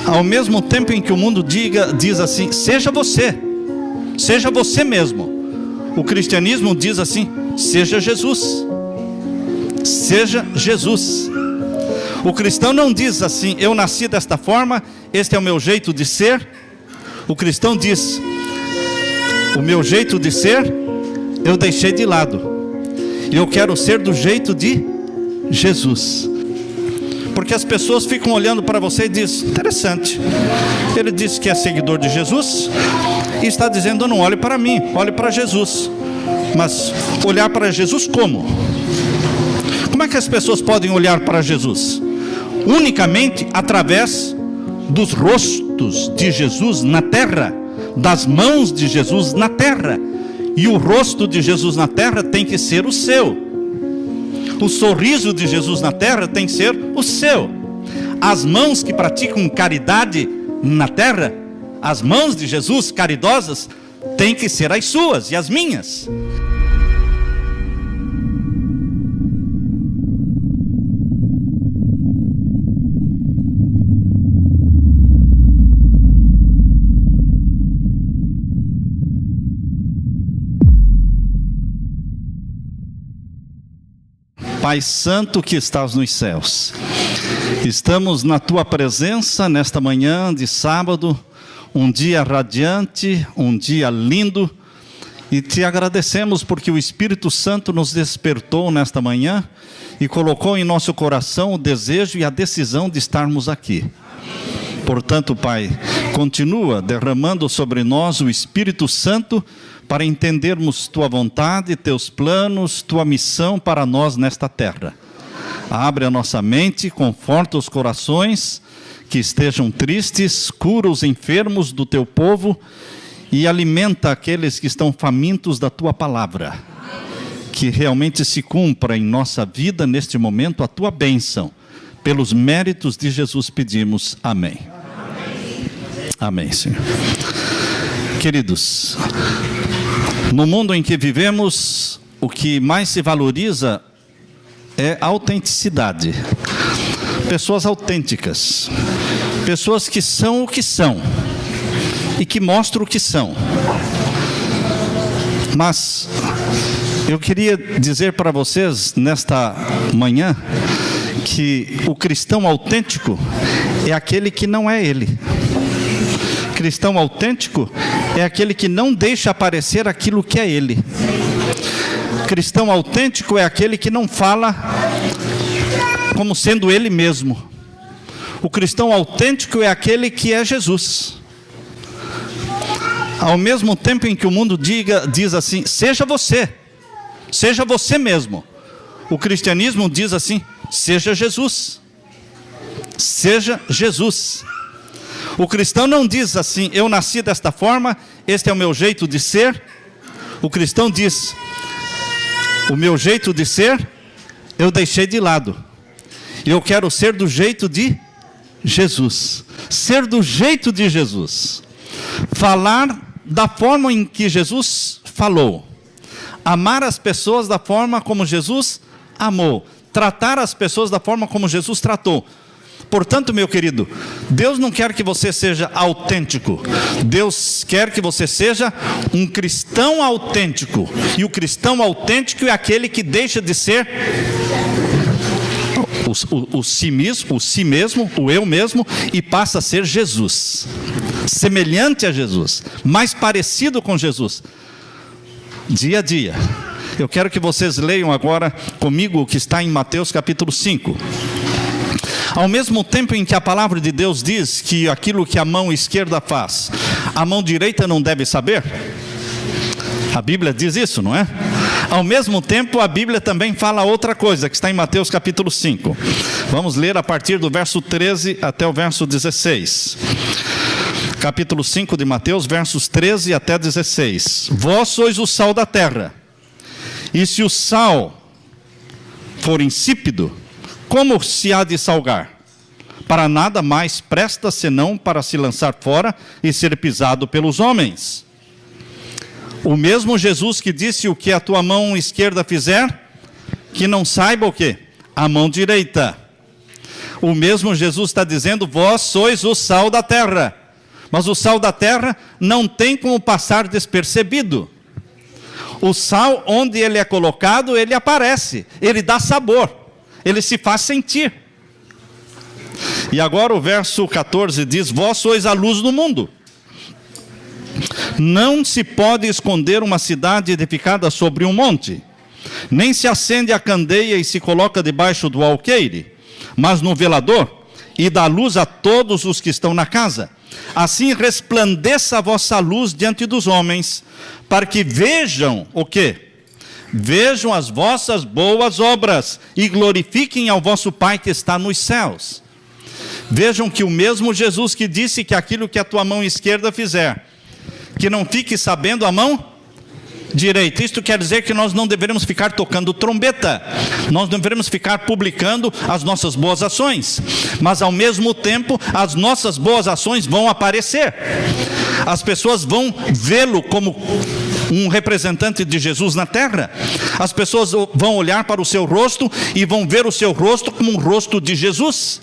Ao mesmo tempo em que o mundo diz assim, seja você mesmo. O cristianismo diz assim, seja Jesus. Seja Jesus. O cristão não diz assim, eu nasci desta forma, este é o meu jeito de ser. O cristão diz, o meu jeito de ser, eu deixei de lado. E eu quero ser do jeito de Jesus. Porque as pessoas ficam olhando para você e dizem, interessante, ele disse que é seguidor de Jesus e está dizendo, não olhe para mim, olhe para Jesus. Mas olhar para Jesus como? Como é que as pessoas podem olhar para Jesus? Unicamente através dos rostos de Jesus na terra, das mãos de Jesus na terra. E o rosto de Jesus na terra tem que ser o seu. O sorriso de Jesus na terra tem que ser o seu. As mãos que praticam caridade na terra, as mãos de Jesus caridosas, têm que ser as suas e as minhas. Pai Santo que estás nos céus, estamos na Tua presença nesta manhã de sábado, um dia radiante, um dia lindo, e Te agradecemos porque o Espírito Santo nos despertou nesta manhã e colocou em nosso coração o desejo e a decisão de estarmos aqui. Portanto, Pai, continua derramando sobre nós o Espírito Santo para entendermos Tua vontade, Teus planos, Tua missão para nós nesta terra. Abre a nossa mente, conforta os corações que estejam tristes, cura os enfermos do Teu povo e alimenta aqueles que estão famintos da Tua palavra. Que realmente se cumpra em nossa vida, neste momento, a Tua bênção. Pelos méritos de Jesus pedimos. Amém. Amém, Senhor. Queridos, no mundo em que vivemos, o que mais se valoriza é a autenticidade. Pessoas autênticas, pessoas que são o que são e que mostram o que são. Mas eu queria dizer para vocês nesta manhã que o cristão autêntico é aquele que não é ele. Cristão autêntico é aquele que não deixa aparecer aquilo que é ele. Cristão autêntico é aquele que não fala como sendo ele mesmo. O cristão autêntico é aquele que é Jesus. Ao mesmo tempo em que o mundo diz assim, seja você mesmo. O cristianismo diz assim, seja Jesus. Seja Jesus. O cristão não diz assim, eu nasci desta forma, este é o meu jeito de ser. O cristão diz, o meu jeito de ser, eu deixei de lado. E eu quero ser do jeito de Jesus. Ser do jeito de Jesus. Falar da forma em que Jesus falou. Amar as pessoas da forma como Jesus amou. Tratar as pessoas da forma como Jesus tratou. Portanto, meu querido, Deus não quer que você seja autêntico. Deus quer que você seja um cristão autêntico. E o cristão autêntico é aquele que deixa de ser o si mesmo, o eu mesmo, e passa a ser Jesus. Semelhante a Jesus, mais parecido com Jesus. Dia a dia. Eu quero que vocês leiam agora comigo o que está em Mateus capítulo 5. Ao mesmo tempo em que a palavra de Deus diz que aquilo que a mão esquerda faz, a mão direita não deve saber. A Bíblia diz isso, não é? Ao mesmo tempo, a Bíblia também fala outra coisa, que está em Mateus capítulo 5. Vamos ler a partir do verso 13 até o verso 16. Capítulo 5 de Mateus, versos 13 até 16. Vós sois o sal da terra. E se o sal for insípido, como se há de salgar? Para nada mais presta senão para se lançar fora e ser pisado pelos homens. O mesmo Jesus que disse, o que a tua mão esquerda fizer, que não saiba o quê? A mão direita. o mesmo Jesus está dizendo: vós sois o sal da terra. Mas o sal da terra não tem como passar despercebido. O sal, onde ele é colocado, ele aparece, ele dá sabor, ele se faz sentir. E agora o verso 14 diz: vós sois a luz do mundo. Não se pode esconder uma cidade edificada sobre um monte, nem se acende a candeia e se coloca debaixo do alqueire, mas no velador, e dá luz a todos os que estão na casa. Assim resplandeça a vossa luz diante dos homens, para que vejam o quê? Vejam as vossas boas obras e glorifiquem ao vosso Pai que está nos céus. Vejam que o mesmo Jesus que disse que aquilo que a tua mão esquerda fizer, que não fique sabendo a mão direita. Isto quer dizer que nós não deveremos ficar tocando trombeta, nós não devemos ficar publicando as nossas boas ações, mas ao mesmo tempo as nossas boas ações vão aparecer, as pessoas vão vê-lo como um representante de Jesus na terra, as pessoas vão olhar para o seu rosto e vão ver o seu rosto como um rosto de Jesus.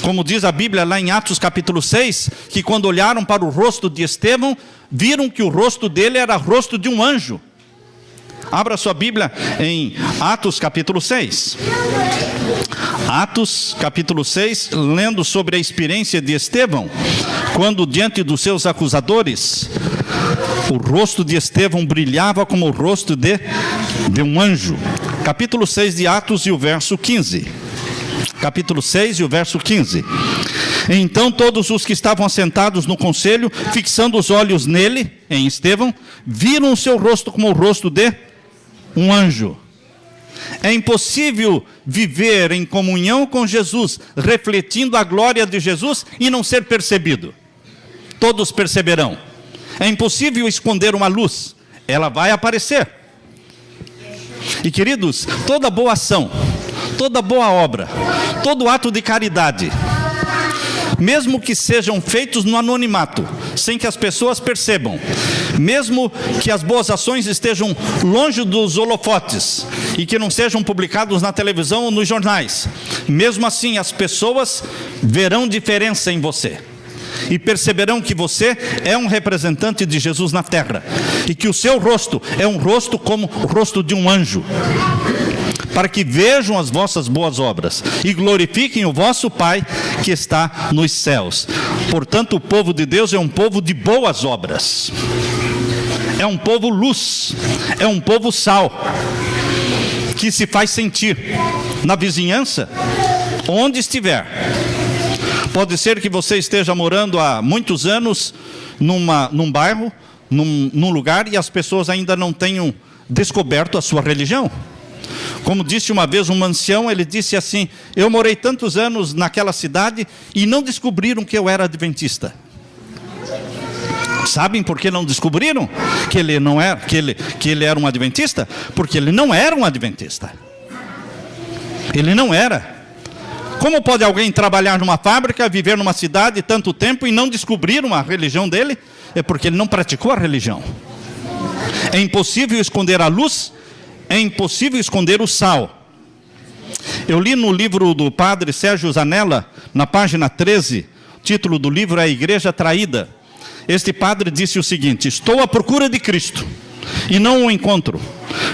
Como diz a Bíblia lá em Atos capítulo 6, que quando olharam para o rosto de Estevão, viram que o rosto dele era o rosto de um anjo. Abra sua Bíblia em Atos capítulo 6. Atos capítulo 6, lendo sobre a experiência de Estevão, quando diante dos seus acusadores, o rosto de Estevão brilhava como o rosto de um anjo. Capítulo 6 de Atos e o verso 15. Capítulo 6 e o verso 15. Então todos os que estavam assentados no conselho, fixando os olhos nele, em Estevão, viram o seu rosto como o rosto de um anjo. É impossível viver em comunhão com Jesus, refletindo a glória de Jesus e não ser percebido. Todos perceberão. É impossível esconder uma luz, ela vai aparecer. E queridos, toda boa ação, toda boa obra, todo ato de caridade, mesmo que sejam feitos no anonimato, sem que as pessoas percebam, mesmo que as boas ações estejam longe dos holofotes e que não sejam publicados na televisão ou nos jornais, mesmo assim as pessoas verão diferença em você e perceberão que você é um representante de Jesus na terra e que o seu rosto é um rosto como o rosto de um anjo, para que vejam as vossas boas obras e glorifiquem o vosso Pai que está nos céus. Portanto, o povo de Deus é um povo de boas obras, é um povo luz, é um povo sal, que se faz sentir na vizinhança, onde estiver. Pode ser que você esteja morando há muitos anos num bairro, num lugar, e as pessoas ainda não tenham descoberto a sua religião. Como disse uma vez um ancião, ele disse assim: eu morei tantos anos naquela cidade e não descobriram que eu era adventista. Sabem por que não descobriram que ele não era, que ele era um adventista? Porque ele não era um adventista. Ele não era. Como pode alguém trabalhar numa fábrica, viver numa cidade tanto tempo e não descobrir uma religião dele? É porque ele não praticou a religião. É impossível esconder a luz, é impossível esconder o sal. Eu li no livro do padre Sérgio Zanella, na página 13, o título do livro é A Igreja Traída. Este padre disse o seguinte: estou à procura de Cristo e não o encontro.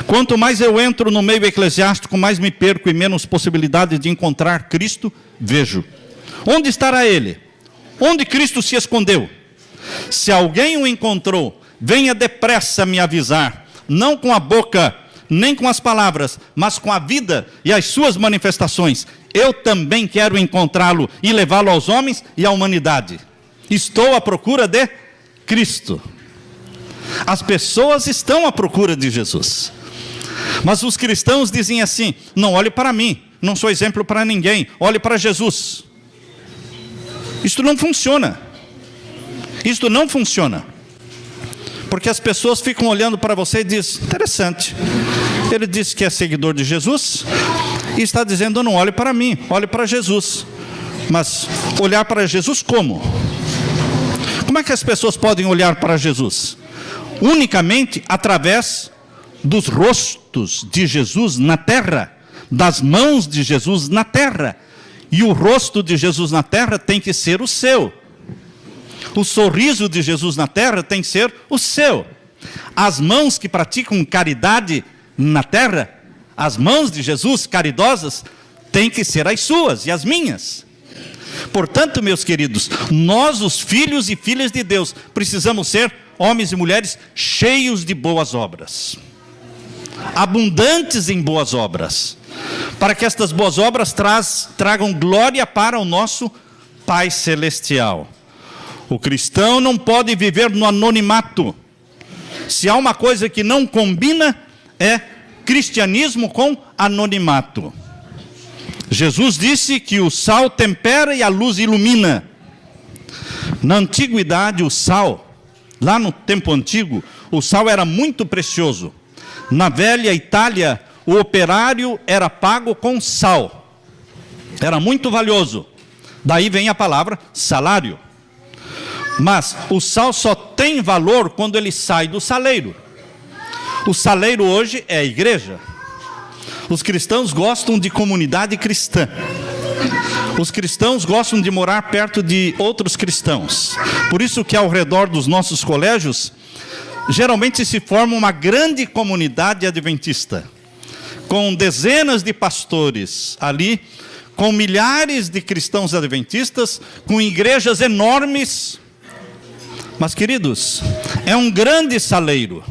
Quanto mais eu entro no meio eclesiástico, mais me perco e menos possibilidade de encontrar Cristo vejo. Onde estará Ele? Onde Cristo se escondeu? Se alguém o encontrou, venha depressa me avisar, não com a boca, nem com as palavras, mas com a vida e as suas manifestações. Eu também quero encontrá-lo e levá-lo aos homens e à humanidade. Estou à procura de Cristo. As pessoas estão à procura de Jesus. Mas os cristãos dizem assim: não olhe para mim, não sou exemplo para ninguém, olhe para Jesus. Isto não funciona. Isto não funciona. Porque as pessoas ficam olhando para você e dizem: interessante, ele disse que é seguidor de Jesus e está dizendo: não olhe para mim, olhe para Jesus. Mas olhar para Jesus como? Como é que as pessoas podem olhar para Jesus? Unicamente através dos rostos de Jesus na terra, das mãos de Jesus na terra. E o rosto de Jesus na terra tem que ser o seu. O sorriso de Jesus na terra tem que ser o seu. As mãos que praticam caridade na terra, as mãos de Jesus caridosas, têm que ser as suas e as minhas. Portanto, meus queridos, nós, os filhos e filhas de Deus, precisamos ser homens e mulheres cheios de boas obras, abundantes em boas obras, para que estas boas obras tragam glória para o nosso Pai Celestial. O cristão não pode viver no anonimato. Se há uma coisa que não combina, é cristianismo com anonimato. Jesus disse que o sal tempera e a luz ilumina. Na antiguidade, o sal, lá no tempo antigo, o sal era muito precioso. Na velha Itália, o operário era pago com sal. Era muito valioso. Daí vem a palavra salário. Mas o sal só tem valor quando ele sai do saleiro. O saleiro hoje é a igreja. Os cristãos gostam de comunidade cristã. Os cristãos gostam de morar perto de outros cristãos. Por isso que ao redor dos nossos colégios, geralmente se forma uma grande comunidade adventista, com dezenas de pastores ali, com milhares de cristãos adventistas, com igrejas enormes. Mas, queridos, é um grande saleiro.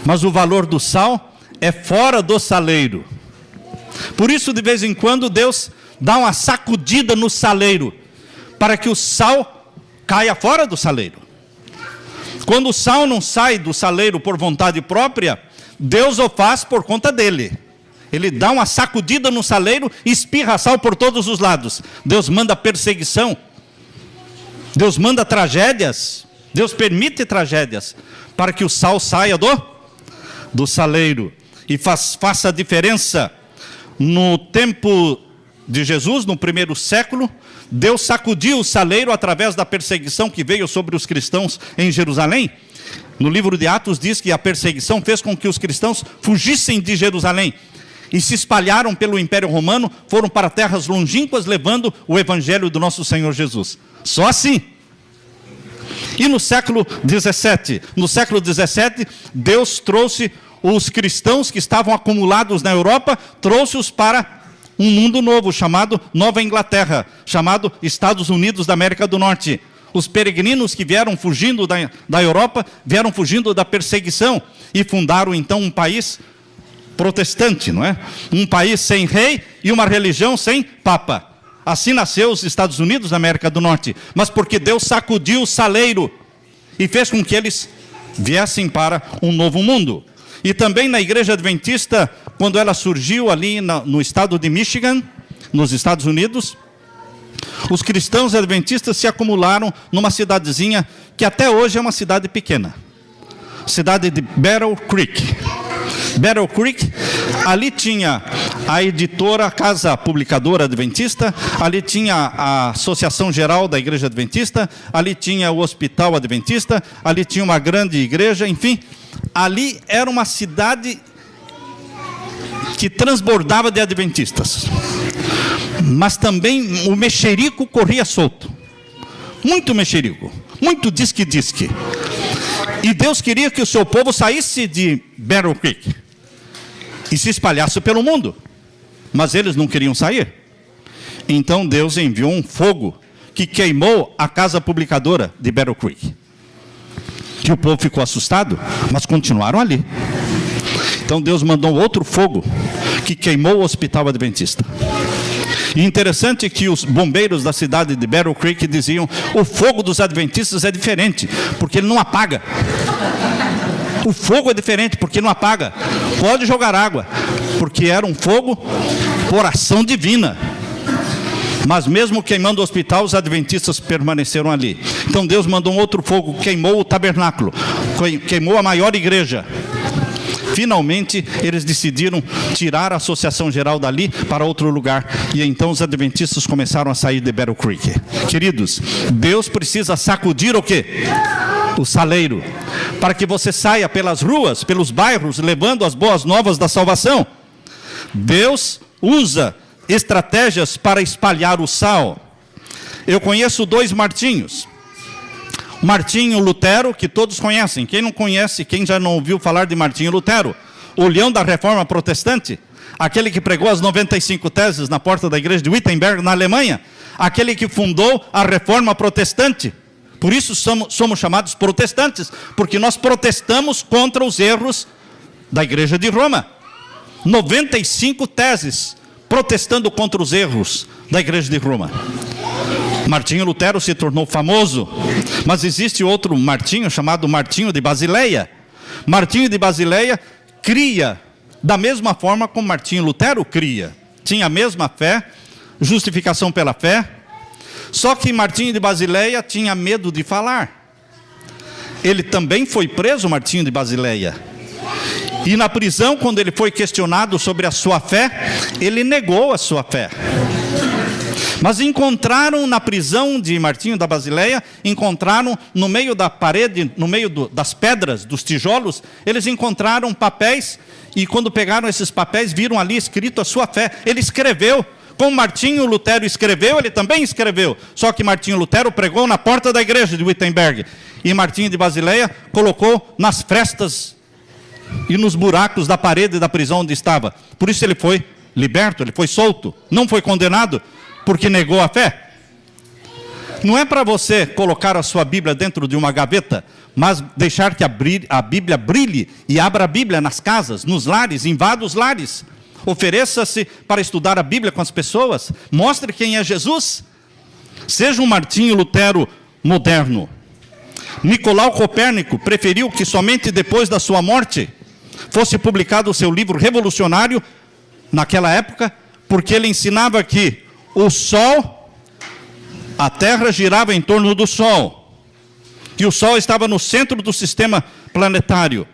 Mas o valor do sal é fora do saleiro. Por isso, de vez em quando, Deus dá uma sacudida no saleiro, para que o sal caia fora do saleiro. Quando o sal não sai do saleiro por vontade própria, Deus o faz por conta dele. Ele dá uma sacudida no saleiro e espirra sal por todos os lados. Deus manda perseguição. Deus manda tragédias. Deus permite tragédias para que o sal saia do saleiro e faça a diferença. No tempo de Jesus, no primeiro século, Deus sacudiu o saleiro através da perseguição que veio sobre os cristãos em Jerusalém. No livro de Atos diz que a perseguição fez com que os cristãos fugissem de Jerusalém e se espalharam pelo Império Romano, foram para terras longínquas levando o evangelho do nosso Senhor Jesus. Só assim. E no século 17, Deus trouxe os cristãos que estavam acumulados na Europa, trouxe-os para um mundo novo, chamado Nova Inglaterra, chamado Estados Unidos da América do Norte. Os peregrinos que vieram fugindo da Europa, vieram fugindo da perseguição e fundaram então um país protestante, não é? Um país sem rei e uma religião sem papa. Assim nasceu os Estados Unidos da América do Norte, mas porque Deus sacudiu o saleiro e fez com que eles viessem para um novo mundo. E também na igreja adventista, quando ela surgiu ali no estado de Michigan, nos Estados Unidos, os cristãos adventistas se acumularam numa cidadezinha que até hoje é uma cidade pequena. Cidade de Battle Creek. Battle Creek, ali tinha a editora, a Casa Publicadora Adventista, ali tinha a Associação Geral da Igreja Adventista, ali tinha o Hospital Adventista, ali tinha uma grande igreja, enfim. Ali era uma cidade que transbordava de adventistas. Mas também o mexerico corria solto. Muito mexerico, muito disque-disque. E Deus queria que o seu povo saísse de Battle Creek e se espalhasse pelo mundo. Mas eles não queriam sair. Então Deus enviou um fogo que queimou a Casa Publicadora de Battle Creek. Que o povo ficou assustado, mas continuaram ali. Então Deus mandou outro fogo que queimou o Hospital Adventista. E interessante que os bombeiros da cidade de Battle Creek diziam: o fogo dos adventistas é diferente, porque ele não apaga. O fogo é diferente, porque não apaga. Pode jogar água, porque era um fogo por ação divina. Mas mesmo queimando o hospital, os adventistas permaneceram ali. Então Deus mandou um outro fogo, queimou o tabernáculo, queimou a maior igreja. Finalmente, eles decidiram tirar a Associação Geral dali para outro lugar. E então os adventistas começaram a sair de Battle Creek. Queridos, Deus precisa sacudir o quê? O saleiro. Para que você saia pelas ruas, pelos bairros, levando as boas novas da salvação. Deus usa estratégias para espalhar o sal. Eu conheço 2 Martinhos. Martinho Lutero, que todos conhecem. Quem não conhece, quem já não ouviu falar de Martinho Lutero? O leão da Reforma Protestante, aquele que pregou as 95 teses na porta da igreja de Wittenberg, na Alemanha, aquele que fundou a Reforma Protestante. Por isso somos chamados protestantes, porque nós protestamos contra os erros da igreja de Roma. 95 teses protestando contra os erros da igreja de Roma. Martinho Lutero se tornou famoso, mas existe outro Martinho chamado Martinho de Basileia. Martinho de Basileia cria da mesma forma como Martinho Lutero cria. Tinha a mesma fé, justificação pela fé. Só que Martinho de Basileia tinha medo de falar. Ele também foi preso, Martinho de Basileia. E na prisão, quando ele foi questionado sobre a sua fé, ele negou a sua fé. Mas encontraram na prisão de Martinho da Basileia, encontraram no meio da parede, no meio das pedras, dos tijolos, eles encontraram papéis, e quando pegaram esses papéis, viram ali escrito a sua fé. Ele escreveu, como Martinho Lutero escreveu, ele também escreveu. Só que Martinho Lutero pregou na porta da igreja de Wittenberg, e Martinho de Basileia colocou nas frestas e nos buracos da parede da prisão onde estava. Por isso ele foi liberto, ele foi solto, não foi condenado, porque negou a fé. Não é para você colocar a sua Bíblia dentro de uma gaveta, mas deixar que a Bíblia brilhe, e abra a Bíblia nas casas, nos lares, invada os lares. Ofereça-se para estudar a Bíblia com as pessoas, mostre quem é Jesus. Seja um Martinho Lutero moderno. Nicolau Copérnico preferiu que somente depois da sua morte fosse publicado o seu livro revolucionário, naquela época, porque ele ensinava que o Sol, a Terra girava em torno do Sol, que o Sol estava no centro do sistema planetário.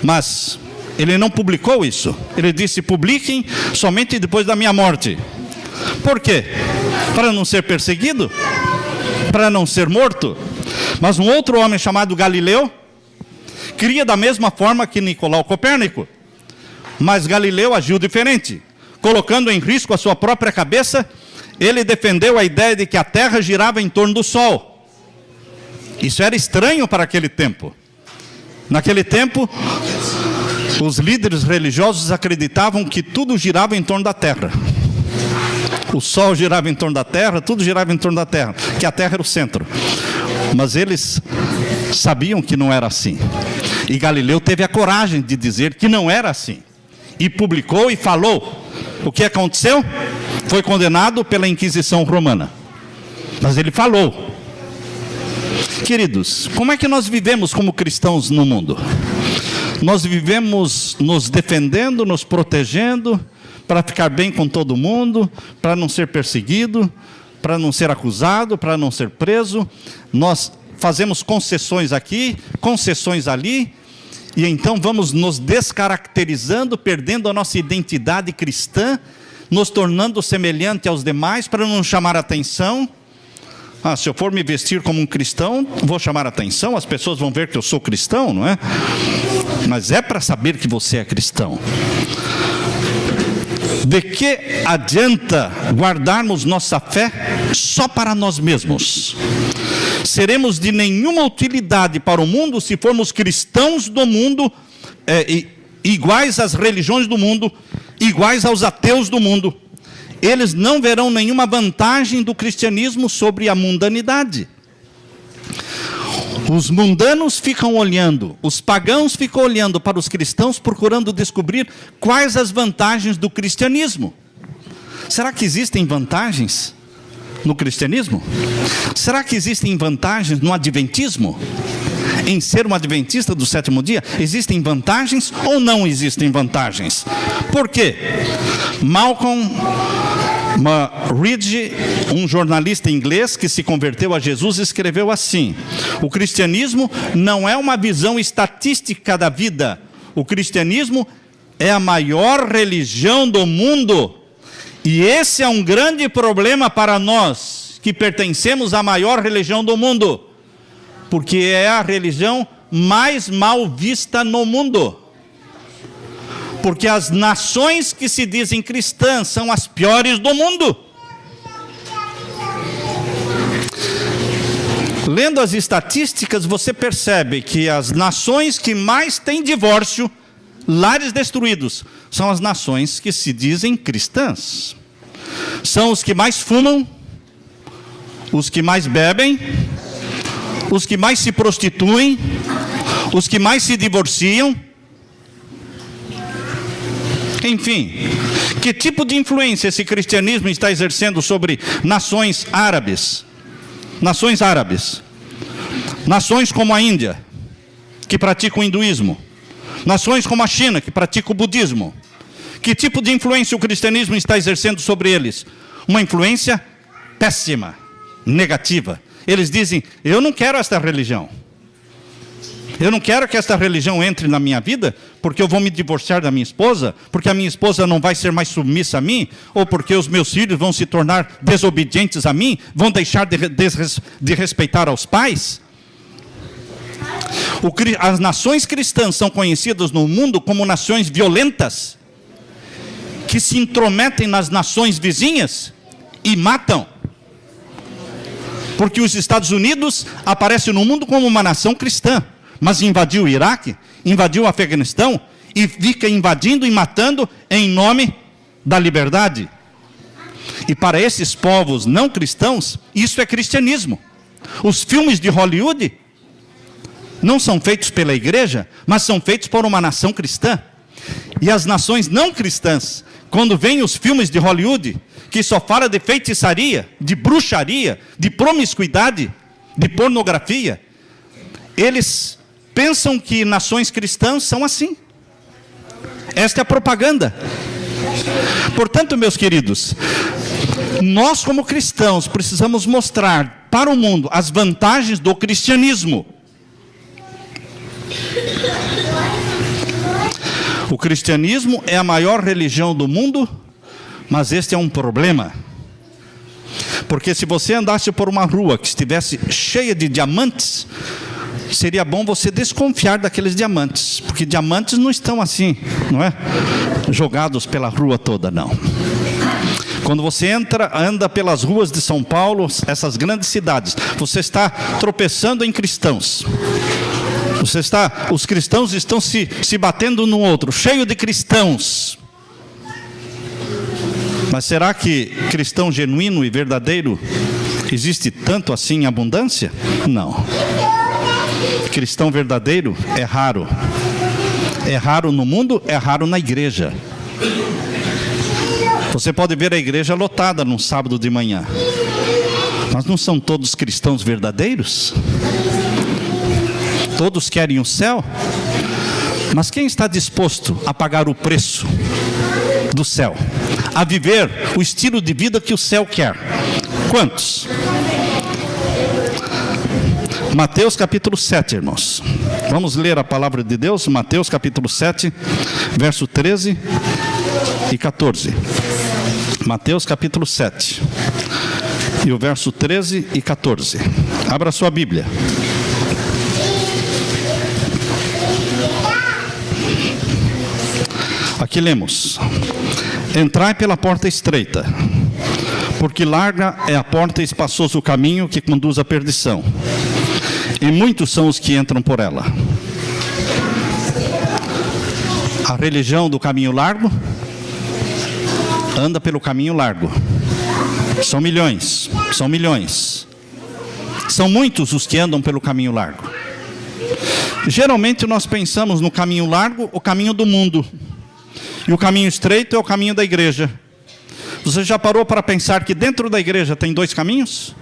Mas ele não publicou isso. Ele disse: publiquem somente depois da minha morte. Por quê? Para não ser perseguido? Para não ser morto? Mas um outro homem chamado Galileu cria da mesma forma que Nicolau Copérnico. Mas Galileu agiu diferente. Colocando em risco a sua própria cabeça, ele defendeu a ideia de que a Terra girava em torno do Sol. Isso era estranho para aquele tempo. Naquele tempo, os líderes religiosos acreditavam que tudo girava em torno da Terra. O Sol girava em torno da Terra, tudo girava em torno da Terra, que a Terra era o centro. Mas eles sabiam que não era assim. E Galileu teve a coragem de dizer que não era assim. E publicou e falou. O que aconteceu? Foi condenado pela Inquisição Romana. Mas ele falou. Queridos, como é que nós vivemos como cristãos no mundo? Nós vivemos nos defendendo, nos protegendo, para ficar bem com todo mundo, para não ser perseguido, para não ser acusado, para não ser preso. Nós fazemos concessões aqui, concessões ali, e então vamos nos descaracterizando, perdendo a nossa identidade cristã, nos tornando semelhante aos demais para não chamar atenção. Se eu for me vestir como um cristão, vou chamar atenção, as pessoas vão ver que eu sou cristão, não é? Mas é para saber que você é cristão. De que adianta guardarmos nossa fé só para nós mesmos? Seremos de nenhuma utilidade para o mundo se formos cristãos do mundo, iguais às religiões do mundo, iguais aos ateus do mundo. Eles não verão nenhuma vantagem do cristianismo sobre a mundanidade. Os mundanos ficam olhando, os pagãos ficam olhando para os cristãos, procurando descobrir quais as vantagens do cristianismo. Será que existem vantagens no cristianismo? Será que existem vantagens no adventismo? Em ser um adventista do sétimo dia, existem vantagens ou não existem vantagens? Por quê? Malcolm Reed, um jornalista inglês que se converteu a Jesus, escreveu assim: o cristianismo não é uma visão estatística da vida. O cristianismo é a maior religião do mundo. E esse é um grande problema para nós que pertencemos à maior religião do mundo, porque é a religião mais mal vista no mundo. Porque as nações que se dizem cristãs são as piores do mundo. Lendo as estatísticas, você percebe que as nações que mais têm divórcio, lares destruídos, são as nações que se dizem cristãs. São os que mais fumam, os que mais bebem, os que mais se prostituem, os que mais se divorciam. Enfim, que tipo de influência esse cristianismo está exercendo sobre nações árabes? Nações árabes, nações como a Índia, que praticam o hinduísmo, nações como a China, que praticam o budismo. Que tipo de influência o cristianismo está exercendo sobre eles? Uma influência péssima, negativa. Eles dizem: eu não quero esta religião. Eu não quero que esta religião entre na minha vida, porque eu vou me divorciar da minha esposa, porque a minha esposa não vai ser mais submissa a mim, ou porque os meus filhos vão se tornar desobedientes a mim, vão deixar de respeitar aos pais. As nações cristãs são conhecidas no mundo como nações violentas, que se intrometem nas nações vizinhas e matam. Porque os Estados Unidos aparecem no mundo como uma nação cristã, mas invadiu o Iraque, invadiu o Afeganistão e fica invadindo e matando em nome da liberdade. E para esses povos não cristãos, isso é cristianismo. Os filmes de Hollywood não são feitos pela igreja, mas são feitos por uma nação cristã. E as nações não cristãs, quando vêm os filmes de Hollywood, que só fala de feitiçaria, de bruxaria, de promiscuidade, de pornografia, eles pensam que nações cristãs são assim. Esta é a propaganda. Portanto, meus queridos, nós como cristãos precisamos mostrar para o mundo as vantagens do cristianismo. O cristianismo é a maior religião do mundo, mas este é um problema. Porque se você andasse por uma rua que estivesse cheia de diamantes, seria bom você desconfiar daqueles diamantes, porque diamantes não estão assim, não é? Jogados pela rua toda, não. Quando você anda pelas ruas de São Paulo, essas grandes cidades, você está tropeçando em cristãos. Os cristãos estão se batendo um no outro, cheio de cristãos. Mas será que cristão genuíno e verdadeiro existe tanto assim em abundância? Não. Cristão verdadeiro é raro. É raro no mundo, é raro na igreja. Você pode ver a igreja lotada num sábado de manhã, mas não são todos cristãos verdadeiros? Todos querem o céu? Mas quem está disposto a pagar o preço do céu? A viver o estilo de vida que o céu quer? Quantos? Mateus capítulo 7, irmãos. Vamos ler a palavra de Deus, Mateus capítulo 7, verso 13 e 14. Mateus capítulo 7, e o verso 13 e 14. Abra sua Bíblia. Aqui lemos: entrai pela porta estreita, porque larga é a porta e espaçoso o caminho que conduz à perdição, e muitos são os que entram por ela. A religião do caminho largo anda pelo caminho largo. São milhões, são milhões. São muitos os que andam pelo caminho largo. Geralmente nós pensamos no caminho largo, o caminho do mundo. E o caminho estreito é o caminho da igreja. Você já parou para pensar que dentro da igreja tem dois caminhos?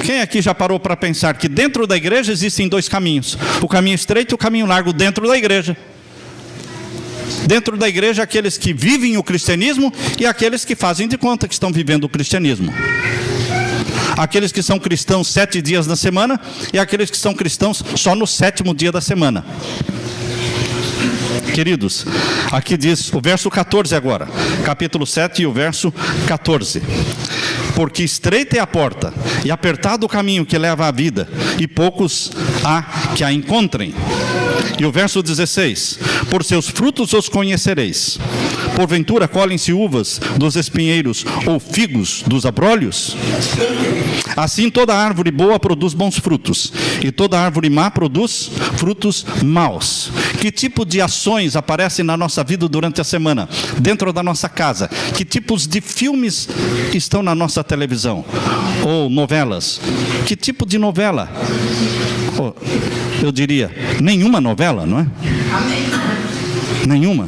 Quem aqui já parou para pensar que dentro da igreja existem dois caminhos? O caminho estreito e o caminho largo dentro da igreja. Dentro da igreja, aqueles que vivem o cristianismo e aqueles que fazem de conta que estão vivendo o cristianismo. Aqueles que são cristãos 7 dias na semana e aqueles que são cristãos só no 7º dia da semana. Queridos, aqui diz o verso 14 agora, capítulo 7 e o verso 14. Porque estreita é a porta e apertado o caminho que leva à vida, e poucos há que a encontrem. E o verso 16: por seus frutos os conhecereis. Porventura colhem-se uvas dos espinheiros ou figos dos abrolhos? Assim toda árvore boa produz bons frutos, e toda árvore má produz frutos maus. Que tipo de ações aparecem na nossa vida durante a semana, dentro da nossa casa? Que tipos de filmes estão na nossa televisão? Ou novelas? Que tipo de novela? Eu diria, nenhuma novela, não é? Nenhuma.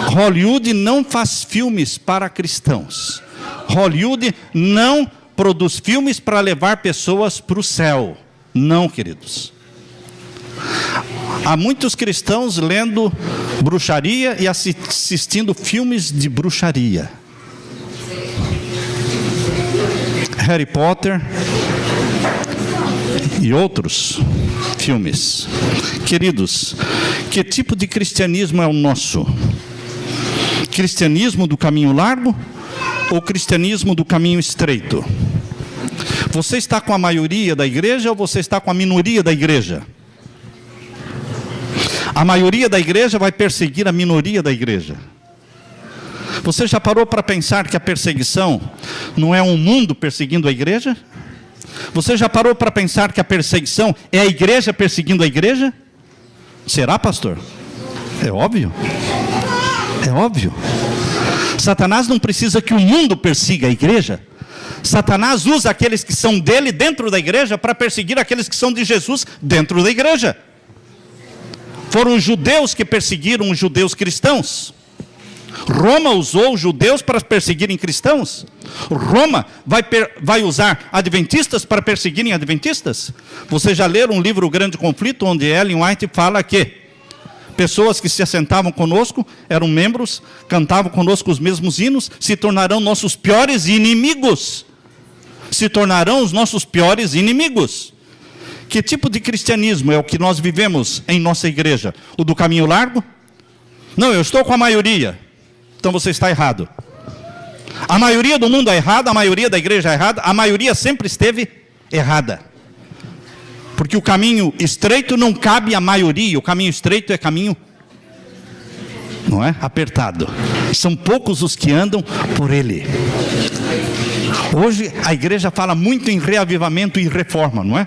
Hollywood não faz filmes para cristãos. Hollywood não produz filmes para levar pessoas para o céu. Não, queridos. Há muitos cristãos lendo bruxaria e assistindo filmes de bruxaria. Harry Potter e outros filmes. Queridos, que tipo de cristianismo é o nosso? Cristianismo do caminho largo ou cristianismo do caminho estreito? Você está com a maioria da igreja ou você está com a minoria da igreja? A maioria da igreja vai perseguir a minoria da igreja. Você já parou para pensar que a perseguição não é um mundo perseguindo a igreja? Você já parou para pensar que a perseguição é a igreja perseguindo a igreja? Será, pastor? É óbvio. É óbvio. Satanás não precisa que o mundo persiga a igreja. Satanás usa aqueles que são dele dentro da igreja para perseguir aqueles que são de Jesus dentro da igreja. Foram os judeus que perseguiram os judeus cristãos. Roma usou os judeus para perseguirem cristãos. Roma vai usar adventistas para perseguirem adventistas. Vocês já leram um livro, O Grande Conflito, onde Ellen White fala que pessoas que se assentavam conosco, eram membros, cantavam conosco os mesmos hinos, se tornarão nossos piores inimigos. Se tornarão os nossos piores inimigos. Que tipo de cristianismo é o que nós vivemos em nossa igreja? O do caminho largo? Não, eu estou com a maioria. Então você está errado. A maioria do mundo é errada, a maioria da igreja é errada, a maioria sempre esteve errada. Porque o caminho estreito não cabe à maioria, o caminho estreito é caminho, não é? Apertado. São poucos os que andam por ele. Hoje a igreja fala muito em reavivamento e reforma, não é?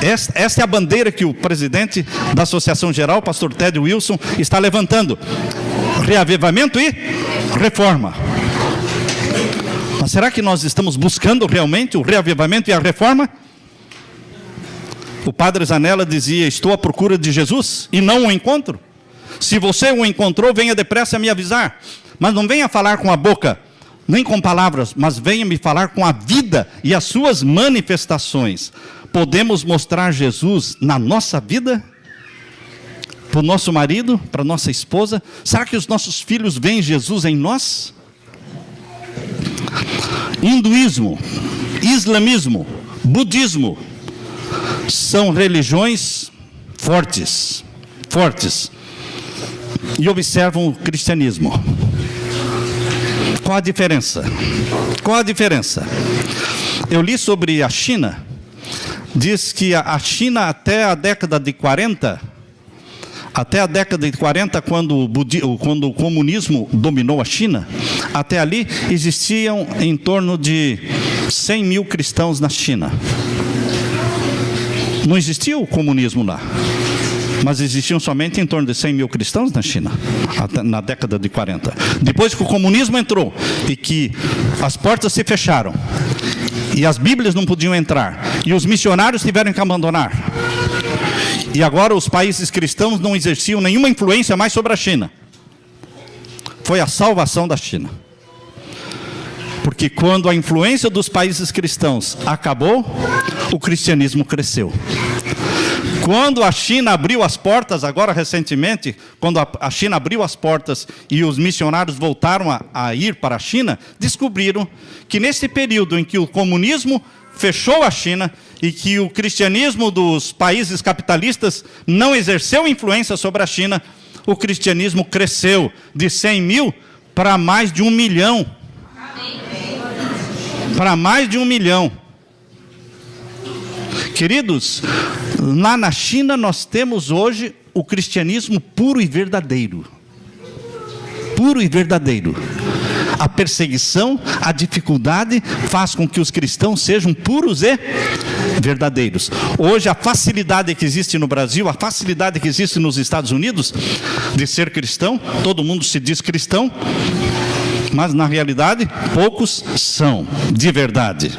Esta é a bandeira que o presidente da Associação Geral, pastor Ted Wilson, está levantando. Reavivamento e reforma. Mas será que nós estamos buscando realmente o reavivamento e a reforma? O padre Zanella dizia: estou à procura de Jesus e não o encontro. Se você o encontrou, venha depressa me avisar. Mas não venha falar com a boca, nem com palavras, mas venha me falar com a vida e as suas manifestações. Podemos mostrar Jesus na nossa vida? Para o nosso marido, para a nossa esposa? Será que os nossos filhos veem Jesus em nós? Hinduísmo, islamismo, budismo são religiões fortes, e observam o cristianismo. Qual a diferença? Qual a diferença? Eu li sobre a China. Diz que a China até a década de 40, quando o comunismo dominou a China, até ali existiam em torno de 100 mil cristãos na China. Não existia o comunismo lá, mas existiam somente em torno de 100 mil cristãos na China, na década de 40. Depois que o comunismo entrou e que as portas se fecharam, e as Bíblias não podiam entrar, e os missionários tiveram que abandonar, e agora os países cristãos não exerciam nenhuma influência mais sobre a China. Foi a salvação da China. Porque quando a influência dos países cristãos acabou, o cristianismo cresceu. Quando a China abriu as portas, agora recentemente, quando a China abriu as portas e os missionários voltaram a ir para a China, descobriram que nesse período em que o comunismo fechou a China e que o cristianismo dos países capitalistas não exerceu influência sobre a China, o cristianismo cresceu de 100 mil para mais de 1 milhão. Para mais de 1 milhão. Queridos, lá na China nós temos hoje o cristianismo puro e verdadeiro. Puro e verdadeiro. A perseguição, a dificuldade faz com que os cristãos sejam puros e verdadeiros. Hoje a facilidade que existe no Brasil, a facilidade que existe nos Estados Unidos de ser cristão, todo mundo se diz cristão, mas na realidade poucos são de verdade.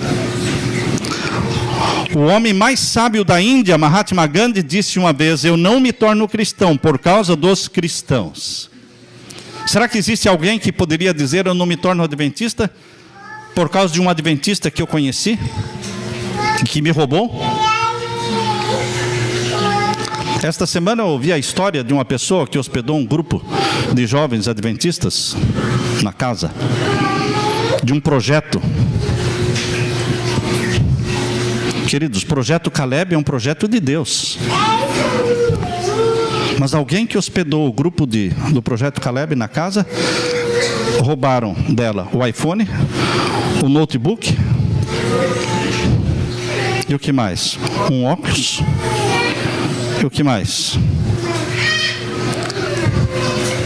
O homem mais sábio da Índia, Mahatma Gandhi, disse uma vez: eu não me torno cristão por causa dos cristãos. Será que existe alguém que poderia dizer: eu não me torno adventista por causa de um adventista que eu conheci, que me roubou? Esta semana eu ouvi a história de uma pessoa que hospedou um grupo de jovens adventistas na casa, de um projeto. Queridos, o projeto Caleb é um projeto de Deus. Mas alguém que hospedou o grupo do projeto Caleb na casa, roubaram dela o iPhone, o notebook, e o que mais? Um óculos, e o que mais?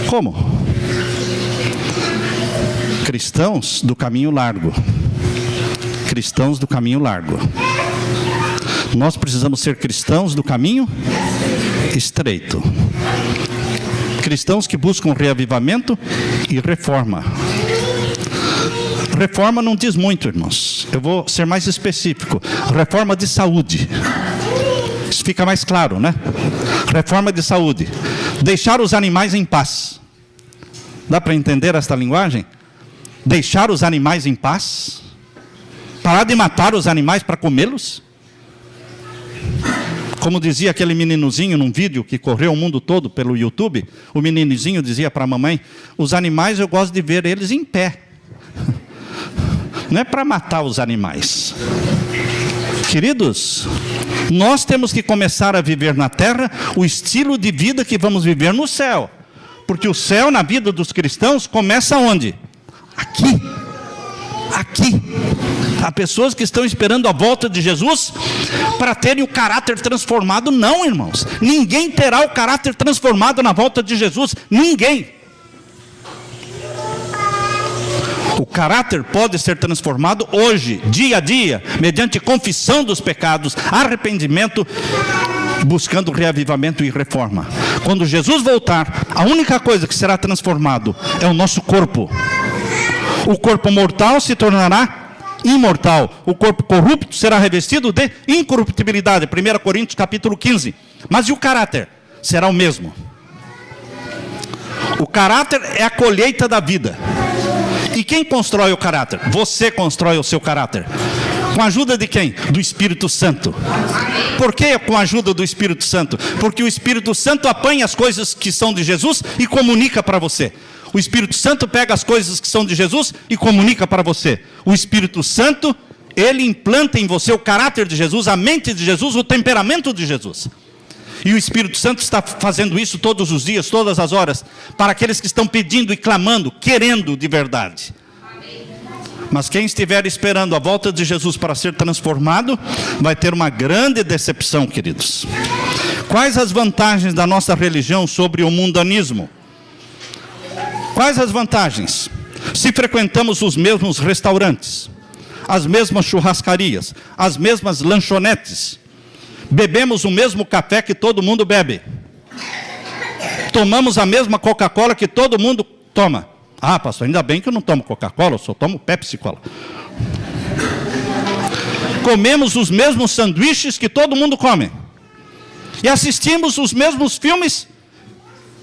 Como? Cristãos do caminho largo. Cristãos do caminho largo. Nós precisamos ser cristãos do caminho estreito. Cristãos que buscam reavivamento e reforma. Reforma não diz muito, irmãos. Eu vou ser mais específico. Reforma de saúde. Isso fica mais claro, né? Reforma de saúde. Deixar os animais em paz. Dá para entender esta linguagem? Deixar os animais em paz? Parar de matar os animais para comê-los? Como dizia aquele meninozinho num vídeo que correu o mundo todo pelo YouTube, o meninozinho dizia para a mamãe: os animais eu gosto de ver eles em pé. Não é para matar os animais. Queridos, nós temos que começar a viver na terra o estilo de vida que vamos viver no céu. Porque o céu na vida dos cristãos começa onde? Aqui. Aqui. Há pessoas que estão esperando a volta de Jesus para terem o caráter transformado. Não, irmãos. Ninguém terá o caráter transformado na volta de Jesus. Ninguém. O caráter pode ser transformado hoje, dia a dia, mediante confissão dos pecados, arrependimento, buscando reavivamento e reforma. Quando Jesus voltar, a única coisa que será transformado é o nosso corpo. O corpo mortal se tornará imortal. O corpo corrupto será revestido de incorruptibilidade. 1 Coríntios capítulo 15. Mas e o caráter? Será o mesmo. O caráter é a colheita da vida. E quem constrói o caráter? Você constrói o seu caráter. Com a ajuda de quem? Do Espírito Santo. Por que com a ajuda do Espírito Santo? Porque o Espírito Santo apanha as coisas que são de Jesus e comunica para você. O Espírito Santo pega as coisas que são de Jesus e comunica para você. O Espírito Santo, ele implanta em você o caráter de Jesus, a mente de Jesus, o temperamento de Jesus. E o Espírito Santo está fazendo isso todos os dias, todas as horas, para aqueles que estão pedindo e clamando, querendo de verdade. Mas quem estiver esperando a volta de Jesus para ser transformado, vai ter uma grande decepção, queridos. Quais as vantagens da nossa religião sobre o mundanismo? Quais as vantagens? Se frequentamos os mesmos restaurantes, as mesmas churrascarias, as mesmas lanchonetes, bebemos o mesmo café que todo mundo bebe, tomamos a mesma Coca-Cola que todo mundo toma. Ah, pastor, ainda bem que eu não tomo Coca-Cola, eu só tomo Pepsi-Cola. Comemos os mesmos sanduíches que todo mundo come. E assistimos os mesmos filmes.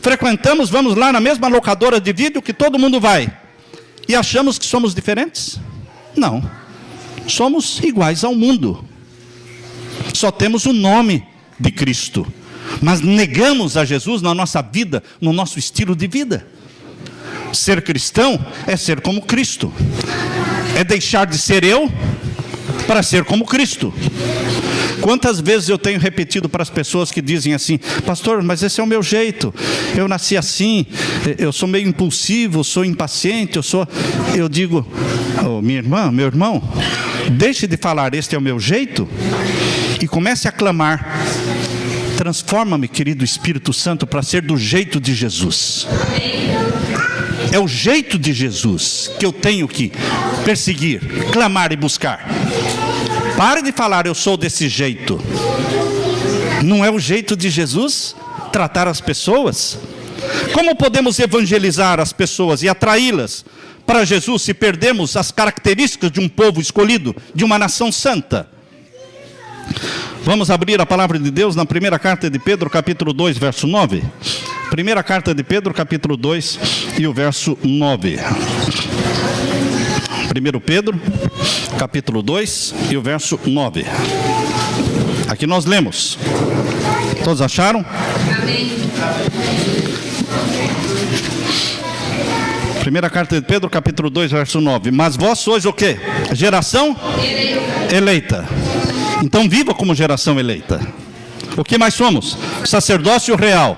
Frequentamos, vamos lá na mesma locadora de vídeo que todo mundo vai. E achamos que somos diferentes? Não. Somos iguais ao mundo. Só temos o nome de Cristo. Mas negamos a Jesus na nossa vida, no nosso estilo de vida. Ser cristão é ser como Cristo. É deixar de ser eu para ser como Cristo. Quantas vezes eu tenho repetido para as pessoas que dizem assim: pastor, mas esse é o meu jeito, eu nasci assim, eu sou meio impulsivo, sou impaciente, eu digo: oh, minha irmã, meu irmão, deixe de falar este é o meu jeito e comece a clamar: transforma-me, querido Espírito Santo, para ser do jeito de Jesus. É o jeito de Jesus que eu tenho que perseguir, clamar e buscar. Pare de falar: eu sou desse jeito. Não é o jeito de Jesus tratar as pessoas? Como podemos evangelizar as pessoas e atraí-las para Jesus se perdemos as características de um povo escolhido, de uma nação santa? Vamos abrir a palavra de Deus na primeira carta de Pedro, capítulo 2, verso 9. Primeira carta de Pedro, capítulo 2 e o verso 9. 1 Pedro, capítulo 2 e o verso 9. Aqui nós lemos. Todos acharam? Amém. Primeira carta de Pedro, capítulo 2, verso 9. Mas vós sois o quê? Geração eleita. Então viva como geração eleita. O que mais somos? Sacerdócio real.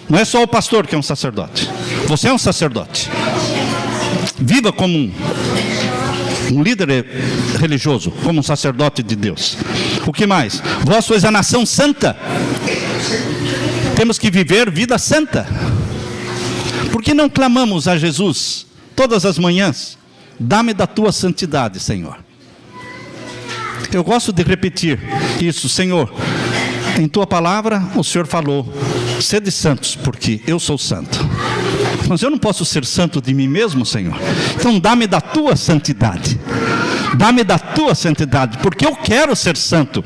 Não é só o pastor que é um sacerdote. Você é um sacerdote. Viva como um líder religioso, como um sacerdote de Deus. O que mais? Vós sois a nação santa. Temos que viver vida santa. Por que não clamamos a Jesus todas as manhãs? Dá-me da tua santidade, Senhor. Eu gosto de repetir isso: Senhor, em tua palavra o Senhor falou: sede santos, porque eu sou santo. Mas eu não posso ser santo de mim mesmo, Senhor. Então dá-me da tua santidade. Dá-me da tua santidade, porque eu quero ser santo.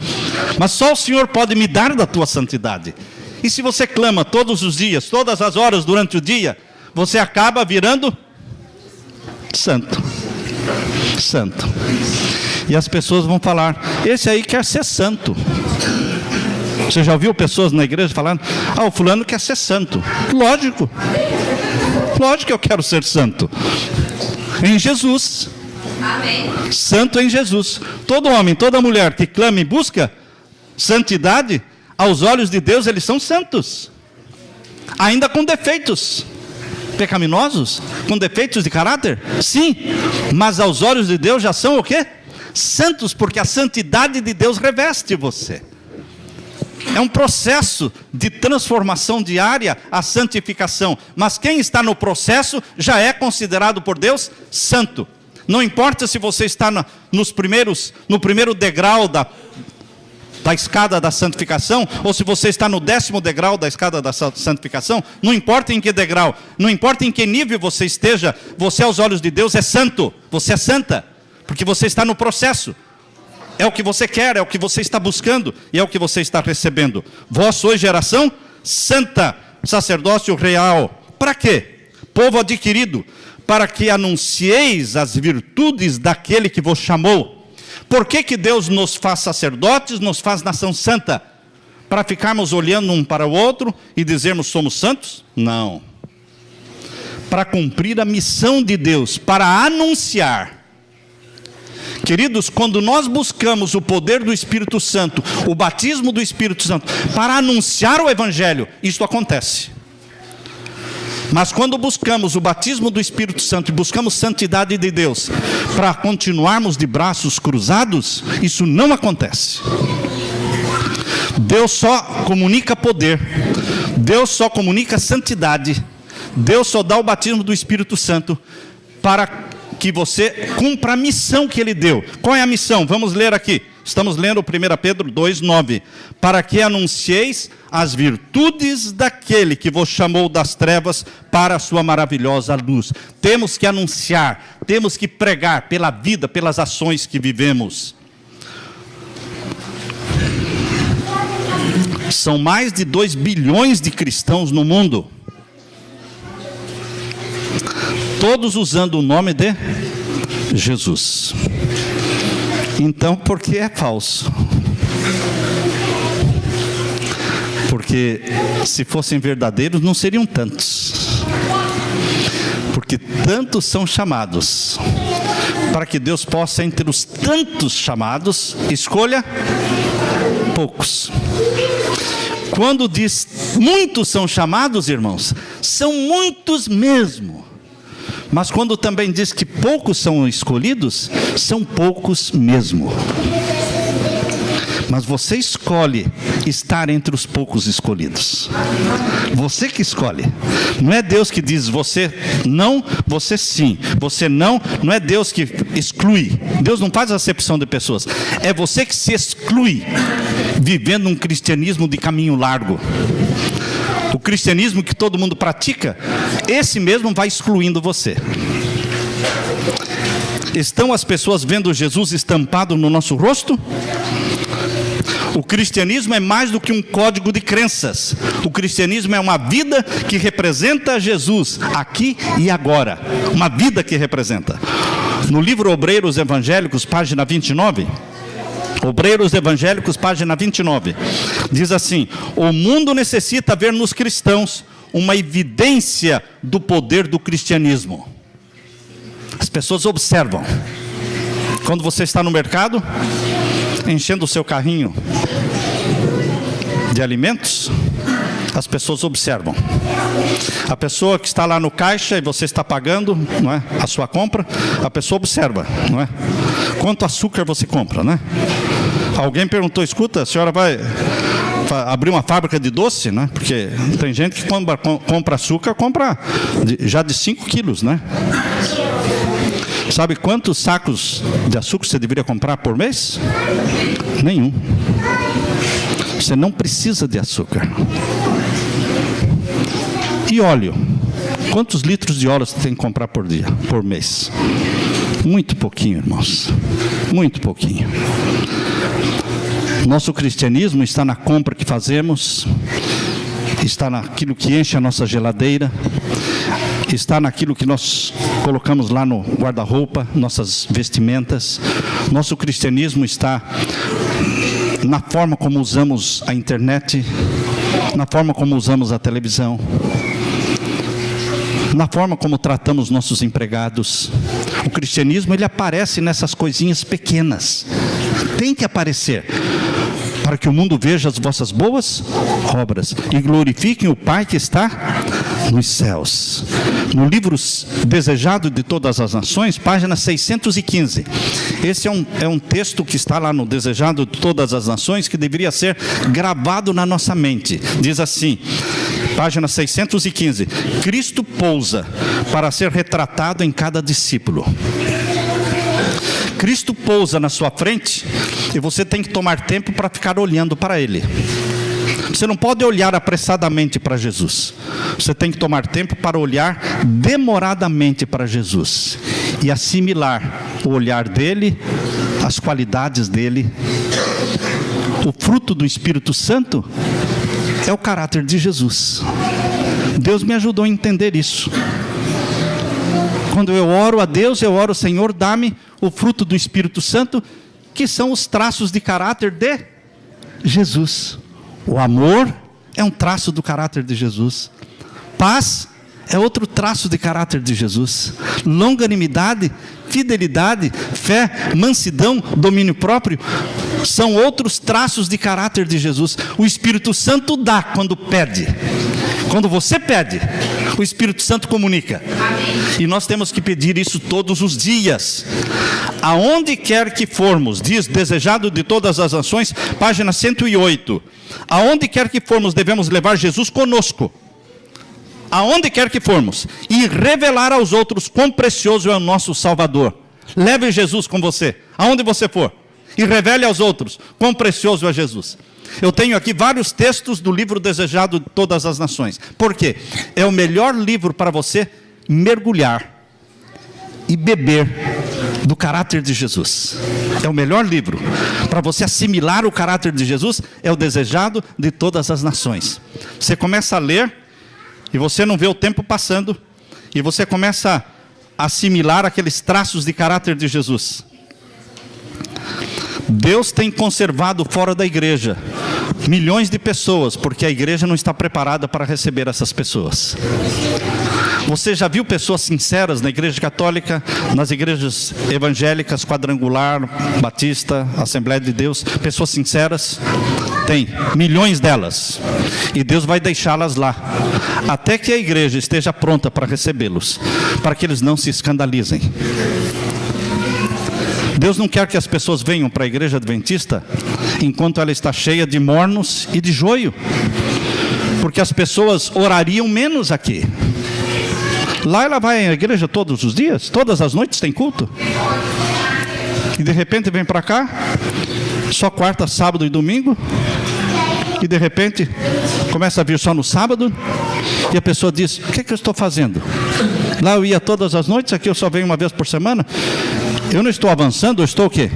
Mas só o Senhor pode me dar da tua santidade. E se você clama todos os dias, todas as horas durante o dia, você acaba virando santo. Santo. E as pessoas vão falar: esse aí quer ser santo. Você já ouviu pessoas na igreja falando: o fulano quer ser santo. Lógico. Lógico que eu quero ser santo. Em Jesus. Amém. Santo em Jesus. Todo homem, toda mulher que clama e busca santidade, aos olhos de Deus eles são santos. Ainda com defeitos pecaminosos, com defeitos de caráter, sim, mas aos olhos de Deus já são o quê? Santos, porque a santidade de Deus reveste você. É um processo de transformação diária, a santificação. Mas quem está no processo já é considerado por Deus santo. Não importa se você está no primeiro degrau da escada da santificação, ou se você está no 10º degrau da escada da santificação. Não importa em que degrau, não importa em que nível você esteja, você aos olhos de Deus é santo. Você é santa, porque você está no processo. É o que você quer, é o que você está buscando e é o que você está recebendo. Vós sois geração santa, sacerdócio real. Para quê? Povo adquirido, para que anuncieis as virtudes daquele que vos chamou. Por que Deus nos faz sacerdotes, nos faz nação santa? Para ficarmos olhando um para o outro e dizermos somos santos? Não. Para cumprir a missão de Deus, para anunciar. Queridos, quando nós buscamos o poder do Espírito Santo, o batismo do Espírito Santo, para anunciar o Evangelho, isso acontece. Mas quando buscamos o batismo do Espírito Santo e buscamos santidade de Deus, para continuarmos de braços cruzados, isso não acontece. Deus só comunica poder, Deus só comunica santidade, Deus só dá o batismo do Espírito Santo para que você cumpra a missão que Ele deu. Qual é a missão? Vamos ler aqui. Estamos lendo 1 Pedro 2,9. Para que anuncieis as virtudes daquele que vos chamou das trevas para a sua maravilhosa luz. Temos que anunciar, temos que pregar pela vida, pelas ações que vivemos. São mais de 2 bilhões de cristãos no mundo. Todos usando o nome de Jesus. Então, por que é falso? Porque se fossem verdadeiros, não seriam tantos. Porque tantos são chamados. Para que Deus possa, entre os tantos chamados, escolha poucos. Quando diz muitos são chamados, irmãos, são muitos mesmo. Mas quando também diz que poucos são escolhidos, são poucos mesmo. Mas você escolhe estar entre os poucos escolhidos. Você que escolhe. Não é Deus que diz você não, você sim. Você não, não é Deus que exclui. Deus não faz acepção de pessoas. É você que se exclui, vivendo um cristianismo de caminho largo. O cristianismo que todo mundo pratica, esse mesmo vai excluindo você. Estão as pessoas vendo Jesus estampado no nosso rosto? O cristianismo é mais do que um código de crenças. O cristianismo é uma vida que representa Jesus aqui e agora. Uma vida que representa. No livro Obreiros Evangélicos, página 29, Obreiros Evangélicos, página 29, diz assim: o mundo necessita ver nos cristãos uma evidência do poder do cristianismo. As pessoas observam. Quando você está no mercado, enchendo o seu carrinho de alimentos, as pessoas observam. A pessoa que está lá no caixa e você está pagando, não é, a sua compra, a pessoa observa, não é? Quanto açúcar você compra, né? Alguém perguntou: escuta, a senhora vai abrir uma fábrica de doce, né? Porque tem gente que compra açúcar, compra já de 5 quilos, né? Sabe quantos sacos de açúcar você deveria comprar por mês? Nenhum. Você não precisa de açúcar. E óleo? Quantos litros de óleo você tem que comprar por dia, por mês? Muito pouquinho, irmãos. Muito pouquinho. Nosso cristianismo está na compra que fazemos, está naquilo que enche a nossa geladeira, está naquilo que nós colocamos lá no guarda-roupa, nossas vestimentas. Nosso cristianismo está na forma como usamos a internet, na forma como usamos a televisão, na forma como tratamos nossos empregados. O cristianismo, ele aparece nessas coisinhas pequenas. Tem que aparecer, para que o mundo veja as vossas boas obras e glorifiquem o Pai que está nos céus. No livro Desejado de Todas as Nações, página 615. Esse é um texto que está lá no Desejado de Todas as Nações, que deveria ser gravado na nossa mente. Diz assim, página 615: Cristo pousa para ser retratado em cada discípulo. Cristo pousa na sua frente e você tem que tomar tempo para ficar olhando para Ele. Você não pode olhar apressadamente para Jesus. Você tem que tomar tempo para olhar demoradamente para Jesus e assimilar o olhar dele, as qualidades dele. O fruto do Espírito Santo é o caráter de Jesus. Deus me ajudou a entender isso. Quando eu oro a Deus, eu oro: Senhor, dá-me o fruto do Espírito Santo, que são os traços de caráter de Jesus. O amor é um traço do caráter de Jesus. Paz é outro traço de caráter de Jesus. Longanimidade, fidelidade, fé, mansidão, domínio próprio são outros traços de caráter de Jesus. O Espírito Santo dá quando pede. Quando você pede, o Espírito Santo comunica. E nós temos que pedir isso todos os dias. Aonde quer que formos, diz Desejado de Todas as Nações, página 108. Aonde quer que formos, devemos levar Jesus conosco. Aonde quer que formos, e revelar aos outros quão precioso é o nosso Salvador. Leve Jesus com você, aonde você for, e revele aos outros quão precioso é Jesus. Eu tenho aqui vários textos do livro Desejado de Todas as Nações. Por quê? É o melhor livro para você mergulhar e beber do caráter de Jesus. É o melhor livro para você assimilar o caráter de Jesus. É o Desejado de Todas as Nações. Você começa a ler e você não vê o tempo passando, e você começa a assimilar aqueles traços de caráter de Jesus. Deus tem conservado fora da igreja milhões de pessoas, porque a igreja não está preparada para receber essas pessoas. Você já viu pessoas sinceras na igreja católica, nas igrejas evangélicas, quadrangular, batista, Assembleia de Deus? Pessoas sinceras? Tem, milhões delas. E Deus vai deixá-las lá, até que a igreja esteja pronta para recebê-los, para que eles não se escandalizem. Deus não quer que as pessoas venham para a igreja adventista enquanto ela está cheia de mornos e de joio, porque as pessoas orariam menos aqui. Lá ela vai à igreja todos os dias, todas as noites tem culto, e de repente vem para cá só quarta, sábado e domingo, e de repente começa a vir só no sábado, e a pessoa diz: o que é que eu estou fazendo? Lá eu ia todas as noites, aqui eu só venho uma vez por semana. Eu não estou avançando, eu estou o quê?